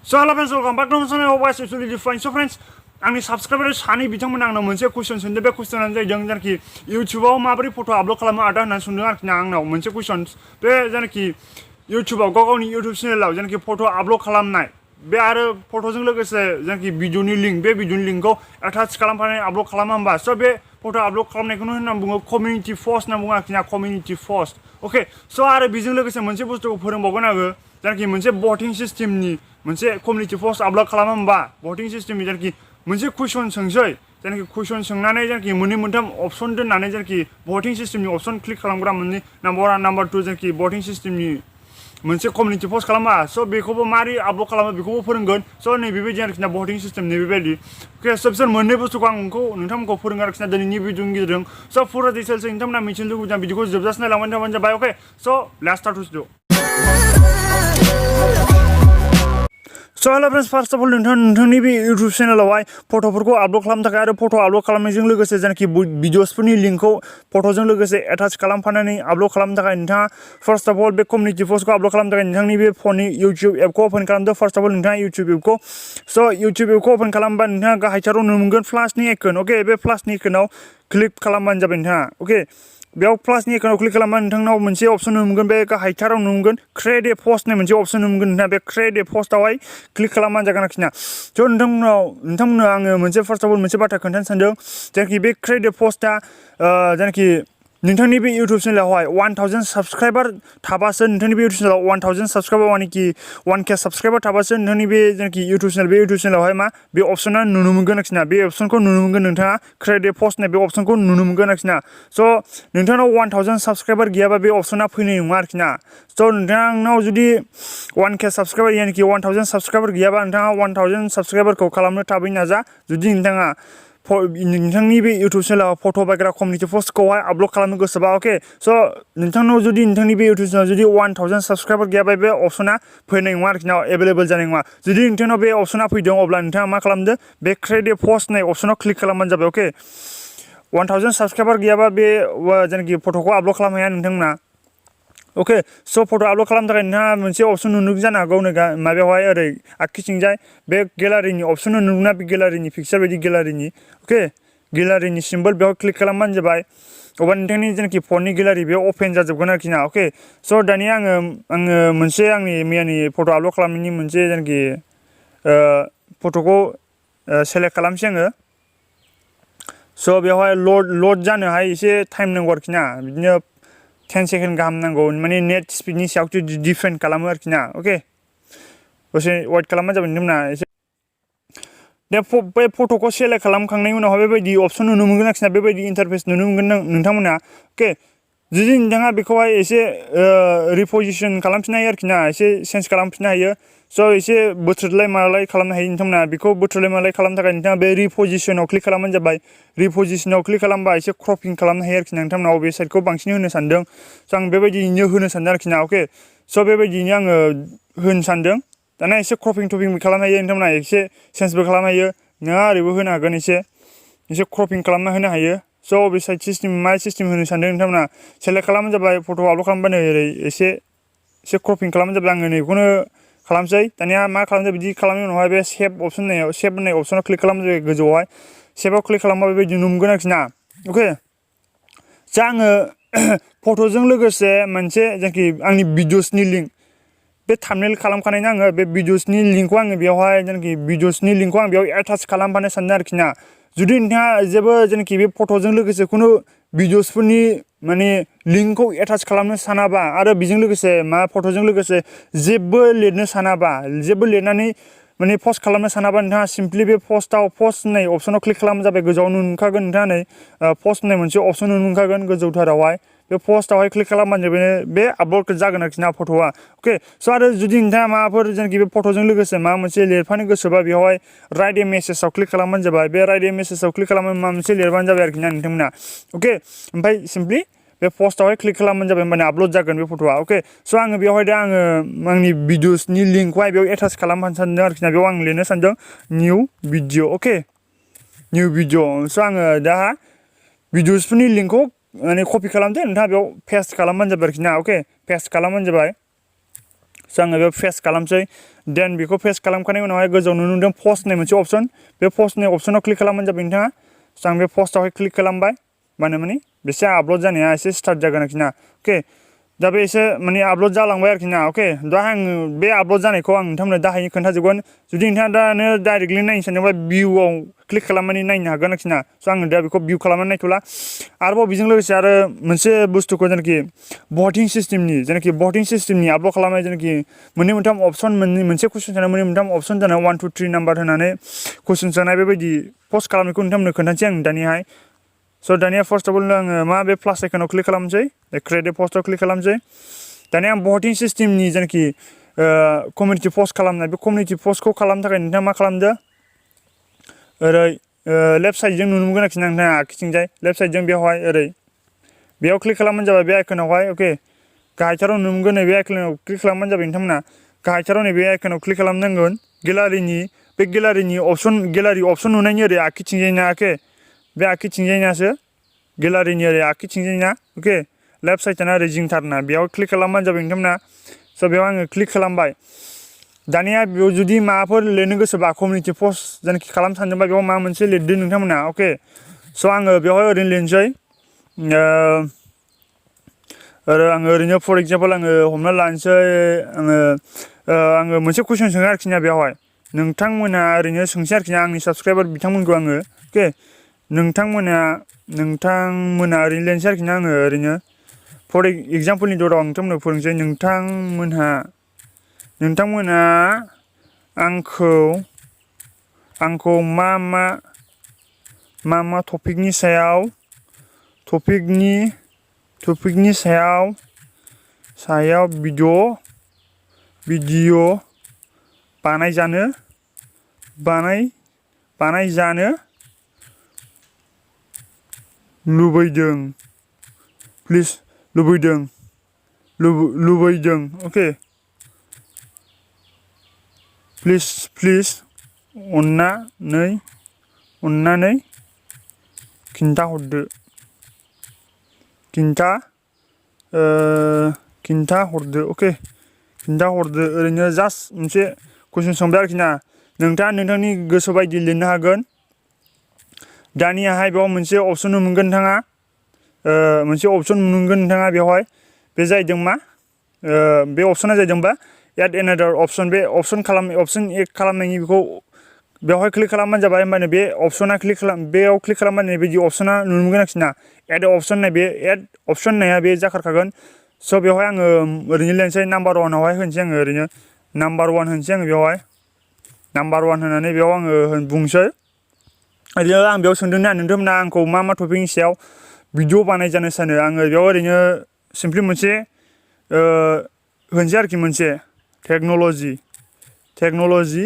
So hello friends, welcome back to my channel. Always absolutely fine. So friends, आंनि subscriber सानै बिथांमोना आंनाव मोनसे कुइसन सोंदों बे कुइसनानो जादों जानखि इउट्युबाव माबोरै फट' आपल'ड खालामनो आदा होननानै सोंदों आरोखि ना आंनाव मोनसे कुइसन बे जानखि इउट्युबाव गावनि इउट्युब चेनेलाव जानखि फट' आपल'ड खालामनाय बे आरो फट'जों लोगोसे जानखि भिडिअनि लिंक बे भिडिअनि लिंकखौ एटाच खालामफानानै आपल'ड खालामा होमबा स' बे फट' आपल'ड खालामनायखौनो होननानै बुङो कमिउनिटि पस्ट होनना बुङो आरोखि ना कमिउनिटि पस्ट अके स' आरो बेजों लोगोसे मोनसे बुस्थुखौ फोरोंबावगोन आङो जानखि मोनसे भटिं सिस्टेमनि मोनसे कमिउनिटि पस्ट आपल'ड खालामा होमबा भटिं सिस्टेमनि जानखि मोनसे कुइसन सोंसै जानखि कुइसन सोंनानै जानखि मोननै मोनथाम अपसन दोननानै जानखि भटिं सिस्टेमनि अपसन क्लिक खालामग्रा मोननै नाम्बार 1 नाम्बार 2 जानखि भटिं सिस्टेमनि मोनसे कमिउनिटि पस्ट खालामा स' बेखौबो मारै आपल'ड खालामो बेखौबो फोरोंगोन स' नैबेबायदि आरोखि ना भटिं सिस्टेम नैबेबायदि अके स' बिसोर मोननै बुस्थुखौ आं नोंथांमोनखौ फोरोङो आरोखि ना दिनैनि भिडिअनि गेजेरजों स' फुरा डिटेल्स नोंथांमोना मिथिनो लुबैदों बिदिखौ जोबजासिम नायलांबाय थाबानो जाबाय अके स' let's start to So hello friends, first of all नोंथांनि बे YouTube चेनेलावहाय फट'फोरखौ आपल'ड खालामनो थाखाय आरो फट' आपल'ड खालामनायजों लोगोसे जानखि भिडिअसफोरनि लिंकखौ फट'जों लोगोसे एटाच खालामफानानै आपल'ड खालामनो थाखाय नोंथाङा फार्स्ट अफ अल बे कमिउनिटि पस्टखौ आपल'ड खालामनो थाखाय नोंथांनि बे फननि इउट्युब एपखौ ओपन खालामदो फार्स्ट अफ अल नोंथाङा इउट्युब एपखौ स' इउट्युब एपखौ ओपन खालामबा नोंथाङा गाहायथाराव नुनो मोनगोन प्लासनि आइकन अके बे प्लासनि आइकनाव क्लिक खालामबानो जाबाय नोंथाङा अके बेयाव प्लासनि आइकनाव क्लिक खालामबा नोंथांनाव मोनसे अपसन नुनो मोनगोन बे गाहायथाराव नुनो मोनगोन क्रिएट ए पस्ट होननाय मोनसे अपसन नुनो मोनगोन नोंथाङा बे क्रिएट ए पस्टआवहाय क्लिक खालामबानो जागोन आरोखि ना स' नोंथांमोननो आङो मोनसे फार्स्ट अफ अल मोनसे बाथ्रा खोन्थानो सानदों जायखि बे क्रिएट ए पस्टआ जायखि नोंथांनि बे इउट्युब चेनेलावहाय 1000 साबस्क्राइबार थाबासो नोंथांनि बे इउट्युब चेनेलाव 1000 साबस्क्राइबार मानेखि 1K साबस्क्राइबार थाबासो नोंथांनि बे जायखि इउट्युब चेनेलावहाय मा बे अपसना नुनो मोनगोन आरोखि ना बे अपसनखौ नुनो मोनगोन नोंथाङा क्रिएट ए पस्ट होननाय बे अपसनखौ नुनो मोनगोन आरोखि ना स' नोंथांनाव 1000 साबस्क्राइबार गैयाबा बे अपसना फैनाय नङा आरोखि ना स' नोंथांनाव जुदि 1K साबस्क्राइबार यानिखि 1000 साबस्क्राइबार गैयाबा नोंथाङा 1000 साबस्क्राइबारखौ खालामनो थाबै नाजा जुदि नोंथाङा नोंथांनि बे इउट्युब चेनेलाव फट' बायग्रा कमिउनिटि पस्टखौहाय आपल'ड खालामनो गोसोबा अके स' नोंथांनाव जुदि नोंथांनि बे इउट्युब चेनेलाव जुदि 1000 साबस्क्राइबार गैयाबा बे अपसना फैनाय नङा आरोखि ना एभेलेबल जानाय नङा जुदि नोंथांनाव बे अपसना फैदों अब्ला नोंथाङा मा खालामदो बे क्रिएट ए पस्ट होननाय अपसनाव क्लिक खालामबानो जाबाय अके 1000 साबस्क्राइबार गैयाबा बे जायनाखि फट'खौ आपल'ड खालामनो हाया नोंथांमोना अके स' फट' आपल'ड खालामनो थाखाय नोंथाङा मोनसे अपसन नुनो जानो हागौ माबायावहाय ओरै आगखिथिंजाय बे गेलारिनि अपसन नुनो मोना बे गेलारिनि पिक्सार बायदि गेलारिनि अके गेलारिनि सिम्बल बेयाव क्लिक खालामबानो जाबाय अब्ला नोंथांनि जेनाखि फननि गेलारि बेयाव अपेन जाजोबगोन आरोखि ना अके स' दानिया आङो मोनसे आंनि मैयानि फट' आपल'ड खालामनायनि मोनसे जेनाखि फट'खौ सेलेक्ट खालामसै आङो स' बेवहाय लड जानोहाय एसे टाइम नांगौ आरोखि ना बिदिनो 10 सेकेन्ड गाहाम नांगौ माने नेट स्पिडनि सायावसो डिपेन्ड खालामो आरोखि ना अके दसे वेट खालामबानो जाबाय नोंथांमोना एसे बे फट'खौ सेलेक्ट खालामखांनायनि उनावहाय बेबायदि अपसन नुनो मोनगोन आरोखि ना बेबायदि इन्टारफेस नुनो मोनगोन नोंथांमोना अके जुदि नोंथाङा बेखौहाय एसे रिपजिसन खालामफिननो हायो आरोखि ना एसे चेन्ज खालामफिननो हायो स' एसे बोथ्रोदलाय मालाय खालामनो हायो नोंथांमोना बेखौ बोथ्रोदलाय मालाय खालामनो थाखाय नोंथाङा बे रिपजिसनाव क्लिक खालामबानो जाबाय रिपजिसनाव क्लिक खालामबा एसे क्रपिं खालामनो हायो आरोखि ना नोंथांमोना अबे साइडखौ बांसिन होनो सानदों स' आं बेबायदियैनो होनो सानदों आरोखि ना अके स' बेबायदियैनो आङो होनो सानदों दाना एसे क्रपिं टपिंबो खालामनो हायो नोंथांमोना एसे चेन्जबो खालामनो हायो नोंहा ओरैबो होनो हागोन एसे क्रपिं खालामना होनो हायो स' अबे साइड सिस्टेम मा सिस्टेम होनो सानदों नोंथांमोना सेलेक्ट खालामबानो जाबाय फट' आपल'ड खालामबानो ओरै एसे क्रपिं खालामबानो जाबाय आङो नैखौनो खालामसै दानिया मा खालामसै बिदि खालामनायनि उनावहाय बे सेभ होननाय अपसनाव क्लिक खालामसै गोजौआवहाय सेभआव क्लिक खालामबा बेबायदि नुनो मोनगोन आरोखि ना अके दा आङो फट'जों लोगोसे मोनसे जायखि आंनि भिडिअसनि लिंक बे थाम्बनेल खालामखानायना आङो बे भिडिअसनि लिंकखौ आङो बेयावहाय जेनाखि भिडिअसनि लिंकखौ आं बेयाव एटाच खालामफानो सानदों आरोखि ना जुदि नोंथाङा जेबो जेनाखि बे फट'जों लोगोसे खुनु भिडिअसफोरनि माने लिंकखौ एटाच खालामनो सानाबा आरो बेजों लोगोसे मा फट'जों लोगोसे जेबो लिरनो सानाबा जेबो लिरनानै माने पस्ट खालामनो सानाबा नोंथाङा सिम्पलि बे पस्ट होननाय अपसनाव क्लिक खालामनो जाबाय गोजौआव नुनो मोनखागोन नोंथाङा नै पस्ट होननाय मोनसे अपसन नुनो मोनखागोन गोजौथारावहाय बे पस्टआवहाय क्लिक खालामबानो बे आपल'ड जागोन आरोखि ना फट'आ अके स' आरो जुदि नोंथाङा माबाफोर जेनाखि बे फट'जों लोगोसे माबा मोनसे लिरफानो गोसोबा बेवहाय राइट ए मेसेजाव क्लिक खालामबानो जाबाय बे राइट ए मेसेजाव क्लिक खालामनानै माबा मोनसे लिरबानो जाबाय आरोखि ना नोंथांमोना अके ओमफ्राय सिम्पलि बे पस्टआवहाय क्लिक खालामबानो जाबाय होमबानो आपल'ड जागोन बे फट'आ अके स' आङो बेवहाय दा आङो आंनि भिडिअसनि लिंकखौहाय बेयाव एटाच खालामफानो सानदों आरोखि ना बेयाव आं लिरनो सानदों निउ भिडिअ अके निउ भिडिअ स' आङो दा भिडिअसफोरनि लिंकखौ माने कपि खालामदो नोंथाङा बेयाव पेस्ट खालामबानो जाबाय आरोखि ना अके पेस्ट खालामबानो जाबाय स' आङो बेयाव पेस्ट खालामसै देन बेखौ पेस्ट खालामखांनायनि उनावहाय गोजौआव नुनो मोनदों पस्ट होननाय मोनसे अपसन बे पस्टनि अपसनाव क्लिक खालामबानो जाबाय नोंथाङा स' आं बे पस्टआवहाय क्लिक खालामबाय माने बेसे आपल'ड जानाया एसे स्टार्ट जागोन आरोखि ना अके दा बे एसे आपल'ड जालांबाय आरोखि ना अके दा आं बे आपल'ड जानायखौ आं नोंथांमोननो दाहायनो खोन्थाजोबगोन जुदि नोंथाङा दानो डाइरेक्टलि नायनो सानदोंबा भिउआव क्लिक खालामनानै नायनो हागोन आरोखि ना स' आङो दा बेखौ भिउ खालामनानै नायथ'ला आरोबाव बेजों लोगोसे आरो मोनसे बुस्थुखौ जेनाखि भटिं सिस्टेमनि आपल'ड खालामनाय जेनाखि मोननै मोनथाम अपसन मोनसे कुइसन सोनाय मोननै मोनथाम अपसन जानाय 1 2 3 नाम्बार होनानै कुइसन सोनाय बेबायदि पस्ट खालामनायखौ नोंथांमोननो खोन्थानोसै आं दानियाहाय स' दानिया फार्स्ट अफ अल आङो मा बे प्लास आइकनाव क्लिक खालामसै क्रिएट पस्टआव क्लिक खालामसै दानिया आं भटिं सिस्टेमनि जेनाखि कमिउनिटि पस्ट खालामनाय बे कमिउनिटि पस्टखौ खालामनो थाखाय नोंथाङा मा खालामदो ओरै लेफ्ट साइडजों नुनो मोनगोन आरोखि नोंथाङा आखिथिंजाय लेफ्ट साइडजों बेयाव क्लिक खालामबानो जाबाय बे आइकनावहाय अके गाहायथाराव नुनो मोनगोन नैबे आइकनाव क्लिक खालामबानो जाबाय नोंथांमोना गाहायथाराव नैबे आइकनाव क्लिक खालामनांगोन गेलारिनि अपसन नुनायनि ओरै आखिथिंजाय ना अके बे आखिथिंजायनासो गेलारिनि ओरै आखिथिंजायना अके लेफ्ट साइडना ओरै जिंथारना बेयाव क्लिक खालामबानो जाबाय नोंथांमोना स' बेयाव आङो क्लिक खालामबाय दानिया बेयाव जुदि माबाफोर लिरनो गोसोबा कमिउनिटि पस्ट जेनाखि खालामनो सानदोंबा बेयाव माबा मोनसे लिरदो नोंथांमोना अके स' आङो बेवहाय ओरैनो लिरनोसै आङो ओरैनो फर एग्जाम्पल आङो हमना लानोसै आङो मोनसे कुइसन सोङो आरोखि ना बेवहाय नोंथांमोना ओरैनो सोंसै आरोखि ना आंनि साबसक्राइबार बिथांमोनखौ आङो अके नोंथांमोना ओरैनो लिरनोसै आरोखि ना आङो ओरैनो फर एग्जाम्पलनि दराव आं नोंथांमोननो फोरोंसै नोंथांमोना आंखौ मा टपिकनि सायाव भिडिअ बानायजानो लुबैदों अके प्लिज अन्नानै खिन्थाहरदो अके खिन्थाहरदो ओरैनो जास्ट मोनसे कुइसन सोंबाय आरोखि ना नोंथाङा नोंथांनि गोसो बायदि लिरनो हागोन दानियाहाय बेयाव मोनसे अपसन मोनगोन नोंथाङा बेवहाय बे जाहैदों मा बे अपसना जाहैदोंबा एड एनादार अपसन बे अपसन एड खालामनायनि बेखौ बेवहाय क्लिक खालामबानो जाबाय होमबानो बे अपसना बेयाव क्लिक खालामबानो बेबायदि अपसना नुनो मोनगोन आरोखि ना एड अपसन होननाया बे जाखारखागोन स' बेवहाय आङो ओरैनो लिरनोसै नाम्बार 1आवहाय होनोसै आङो ओरैनो नाम्बार 1 होनोसै आङो बेवहाय नाम्बार 1 होनानै बेयाव आङो बुंसै ओरैनो आं बेयाव सोंदोंना नोंथांमोना आंखौ मा टपिकनि सायाव भिडिअ बानायजानो सानो आङो बेयाव ओरैनो सिम्पलि मोनसे होनसै आरोखि मोनसे टेक्न'लजि टेक्न'लजिजों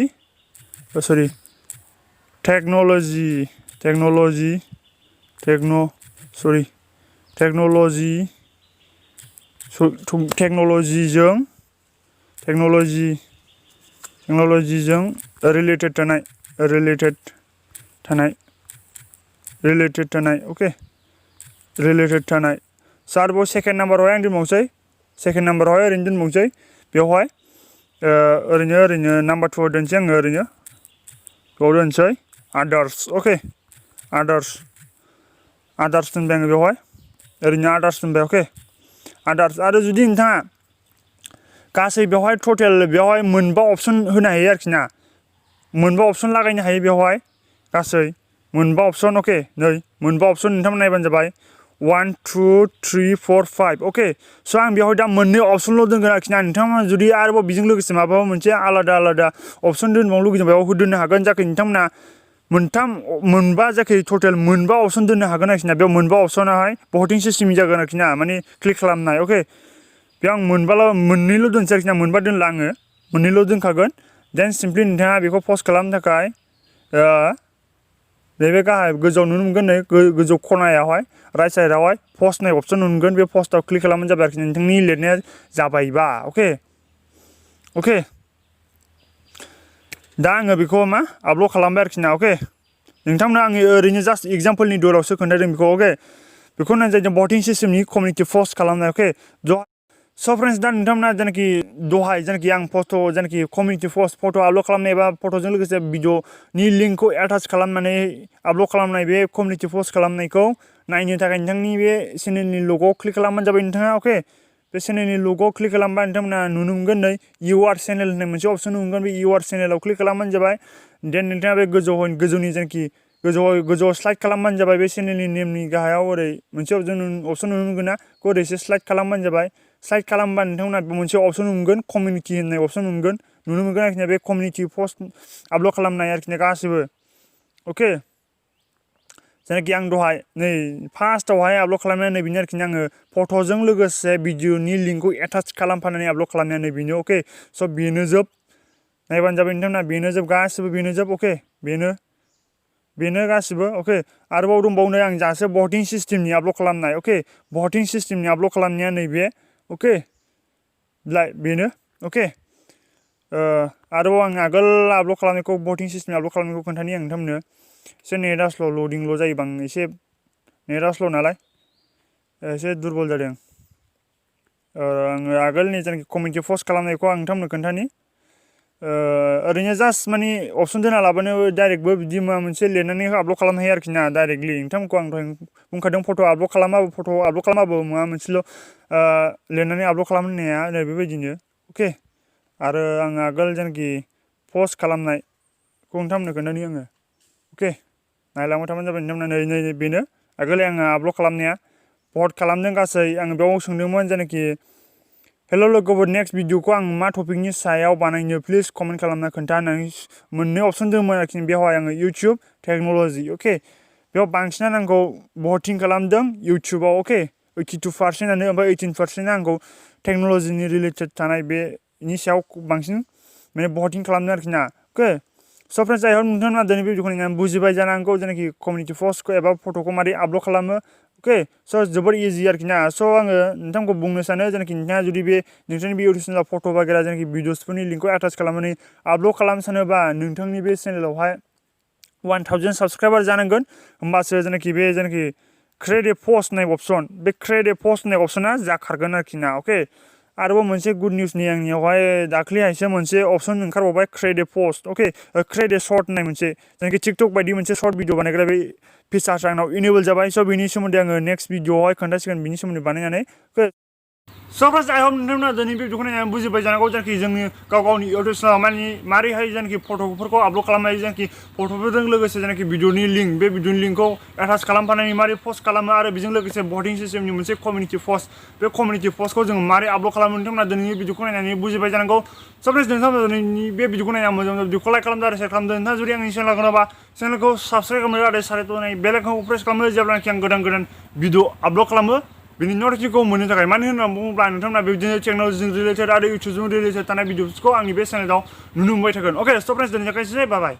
रिलेटेड थानाय आरोबाव सेकेन्ड नाम्बारावहाय आं दोनबावनोसै बेवहाय ओरैनो नाम्बार 2 दोनसै आङो ओरैनो बेयाव दोनसै आदार्स अके आदार्स दोनबाय आङो बेवहाय ओरैनो आदार्स दोनबाय अके आदार्स आरो जुदि नोंथाङा गासै बेवहाय टटेल बेवहाय मोनबा अपसन होनो हायो आरोखि ना मोनबा अपसन लागायनो हायो बेवहाय गासै मोनबा अपसन अके मोनबा अपसन नोंथांमोन नायबानो जाबाय 1 2 3 4 5 अके स' आं बेवहाय दा मोननै अपसनल' दोनगोन आरोखि ना नोंथांमोना जुदि आरोबाव बेजों लोगोसे माबा मोनसे आलादा अपसन दोनबावनो लुगैदों बेयाव दोननो हागोन जायखि नोंथांमोना मोनबा जायखि टटेल मोनबा अपसन दोननो हागोन आरोखि ना बेयाव मोनबा अपसनाहाय भटिं सिस्टेमनि जागोन आरोखि ना माने क्लिक खालामनाय अके बेयाव आं मोननैल' दोनसै आरोखि ना मोनबा दोनला आङो मोननैल' दोनखागोन देन सिम्पलि नोंथाङा बेखौ पस्ट खालामनो थाखाय नैबे गाहाय गोजौआव नुनो मोनगोन नै गोजौ खनायावहाय राइट साइडआवहाय पस्ट होननाय अपसन मोनगोन बे पस्टआव क्लिक खालामबानो जाबाय आरोखि नोंथांनि लिरनाया जाबायबा अके दा आङो बेखौ आपल'ड खालामबाय आरोखि ना अके नोंथांमोना आङो ओरैनो जास्ट एग्जाम्पलनि दरावसो खोन्थादों बेखौ अके बेखौ होननाय जाहैदों भटिं सिस्टेमनि कमिउनिटि पस्ट खालामनाय अके स' फ्रेन्ड्स दा नोंथांमोना जेनाखि दहाय जेनाखि आं फट' जेनाखि कमिउनिटि पस्ट फट' आपल'ड खालामनाय एबा फट'जों लोगोसे भिडिअनि लिंकखौ एटाच खालामनानै आपल'ड खालामनाय बे कमिउनिटि पस्ट खालामनायखौ नायनो थाखाय नोंथांनि बे चेनेलनि लग'आव क्लिक खालामबानो जाबाय नोंथाङा अके बे चेनेलनि लग'आव क्लिक खालामबा नोंथांमोना नुनो मोनगोन नै इउआर चेनेल होननाय मोनसे अपसन मोनगोन बे इउआर चेनेलाव क्लिक खालामबानो जाबाय देन नोंथाङा बे गोजौनि जेनाखि गोजौआव स्लाइड खालामबानो जाबाय बे चेनेलनि नेमनि गाहायाव ओरै मोनसे अपसन नुनो मोनगोन ना बेखौ ओरैसो स्लाइड खालामबानो जाबाय स्लाइड खालामबा नोंथांमोना मोनसे अपसन मोनगोन कमिउनिटि होननाय अपसन मोनगोन नुनो मोनगोन आरोखि बे कमिउनिटि पस्ट आपल'ड खालामनाय आरोखि गासिबो अके जेनाखि आं दहाय नै फार्स्टआवहाय आपल'ड खालामनाय नै बेनो आरोखि आङो फट'जों लोगोसे भिडिअनि लिंकखौ एटाच खालामफानानै आपल'ड खालामनाय नै बेनो अके स' बेनो जोब नायबानो जाबाय नोंथांमोना बेनो जोब गासिबो बेनो जोब अके बेनो गासिबो अके आरोबाव दंबावो नै आं दासो भटिं सिस्टेमनि आपल'ड खालामनाय अके भटिं सिस्टेमनि आपल'ड खालामनाया नैबे अके बेनो अके आरोबाव आं आगोल आपल'ड खालामनायखौ भटिं सिस्टेमनि आपल'ड खालामनायखौ खोन्थानि आं नोंथांमोननो एसे नेटआ स्ल' लडिंल' जायोबा आं एसे नेटआ स्ल' नालाय एसे दुरबल जादों आङो आगोलनि जेनाखि कमिउनिटि पस्ट खालामनायखौ आं नोंथांमोननो खोन्थानि ओरैनो जास्ट माने अपसन दोना लाबानो डाइरेक्टबो बिदि माबा मोनसे लिरनानै आपल'ड खालामनो हायो आरोखि ना डाइरेक्टलि नोंथांमोनखौ आं दहाय बुंखादों फट' आपल'ड खालामाबो माबा मोनसेल' लिरनानै आपल'ड खालामनाया नै बेबायदिनो अके आरो आं आगोल जेनाखि पस्ट खालामनायखौ नोंथांमोननो खोन्थानि आङो अके नायलांबाय थाबानो जाबाय नोंथांमोना नै बेनो आगोल आङो आपल'ड खालामनाया भट खालामदों गासै आङो बेयाव सोंदोंमोन जेनाखि हेल' लोगोफोर नेक्स्ट भिडिअखौ आं मा टपिकनि सायाव बानायनो प्लिज कमेन्ट खालामना खोन्था होननानै मोननै अपसन दंमोन आरोखि बेवहाय आङो इउटुब टेक्न'लजि अके बेयाव बांसिनानो आंखौ भटिं खालामदों इउटुबाव अके 82%आनो ओमफ्राय 18%आ आंखौ टेक्न'लजिनि रिलेटेड थानाय बेनि सायाव बांसिन माने भटिं खालामदों आरोखि ना अके स' फ्रेन्ड्स आइ हप नोंथांमोना दिनै बे भिडिअखौ नायनानै बुजिबाय जानांगौ जेनाखि कमिउनिटि पस्टखौ एबा फट'खौ मारै आपल'ड खालामो अके स' जोबोर इजि आरोखि ना स' आङो नोंथांखौ बुंनो सानो जेनाखि नोंथाङा जुदि बे नोंथांनि बे इउटुब चेनेलाव फट' बागेरा जेनाखि भिडिअसफोरनि लिंकखौ एटाच खालामनानै आपल'ड खालामनो सानोबा नोंथांनि बे चेनेलावहाय 1000 साबसक्राइबार जानांगोन होमबासो जेनाखि क्रिएट ए पस्ट होननाय अपसन बे क्रिएट ए पस्ट होननाय अपसना जाखारगोन आरोखि ना अके आरोबाव मोनसे गुड निउसनि आंनियावहाय दाख्लैहायसो मोनसे अपसन ओंखारबावबाय क्रिएट ए पस्ट अके क्रिएट ए शर्ट होननाय मोनसे जेनाखि टिकटक बायदि मोनसे शर्ट भिडिअ बानायग्रा बे फिचार्स आंनाव इनेबल जाबाय स' बेनि सोमोन्दै आङो नेक्स्ट भिडिअआवहाय खोन्थासिगोन बिनि सोमोन्दै बानायनानै स' फ्रेन्ड्स आइ हप नोंथांमोना दिनै बे भिडिअखौ नायनानै बुजिबाय जानांगौ जेनाखि जोंनि गावनि इउटुब चेनेलाव मारैहाय जेनाखि फट'फोरखौ आपल'ड खालामनाय जेनाखि फट'फोरजों लोगोसे जेनाखि भिडिअनि लिंक बे भिडिअनि लिंकखौ एटाच खालामफानानै मारै पस्ट खालामो आरो बेजों लोगोसे भटिं सिस्टेमनि मोनसे कमिउनिटि पस्ट बे कमिउनिटि पस्टखौ जोङो मारै आपल'ड खालामो नोंथांमोना दिनैनि भिडिअखौ नायनानै बुजिबाय जानांगौ स' फ्रेन्ड्स नोंथांमोना दिनैनि बे भिडिअखौ नायनानै मोजां भिडिअखौ लाइक खालामदो आरो शेयार खालामदो नोंथाङा जुदि आंनि चेनेलाव गोनांबा चेनेलखौ साबस्क्राइब खालामदो आरो साराय बेल आइकनखौ प्रेस खालामो जेब्लानाखि आं गोदान भिडिअ आपल'ड खालामो बिनि नटिफिकेसनखौ मोननो थाखाय मानो होननानै बुङोब्ला नोंथांमोना बेबायदिनो टेक्न'लजिजों रिलेटेड आरो इउटुबजों रिलेटेड थानाय भिडिअसखौ आंनि बे चेनेलाव नुनो मोनबाय थागोन अके स' फ्रेन्ड्स दिनै जागायनोसै बाय